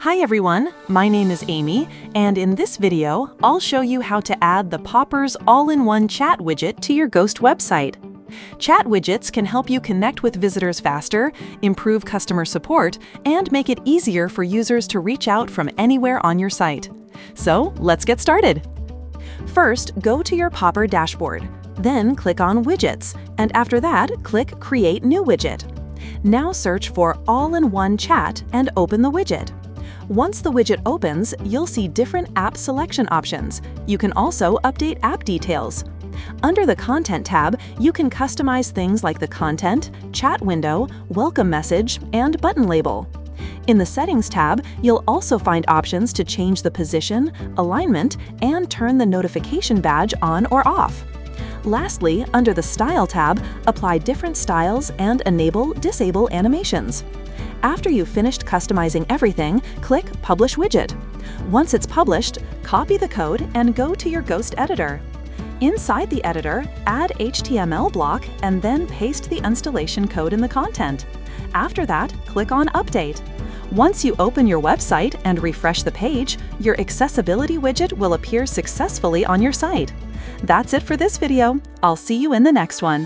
Hi everyone, my name is Amy, and in this video, I'll show you how to add the Poppers All-in-One Chat Widget to your Ghost website. Chat widgets can help you connect with visitors faster, improve customer support, and make it easier for users to reach out from anywhere on your site. So, let's get started. First, go to your Popper dashboard. Then click on Widgets, and after that, click Create New Widget. Now search for All-in-One Chat and open the widget. Once the widget opens, you'll see different app selection options. You can also update app details. Under the Content tab, you can customize things like the content, chat window, welcome message, and button label. In the Settings tab, you'll also find options to change the position, alignment, and turn the notification badge on or off. Lastly, under the Style tab, apply different styles and enable/disable animations. After you've finished customizing everything, click Publish Widget. Once it's published, copy the code and go to your Ghost editor. Inside the editor, add HTML block and then paste the installation code in the content. After that, click on Update. Once you open your website and refresh the page, your accessibility widget will appear successfully on your site. That's it for this video. I'll see you in the next one.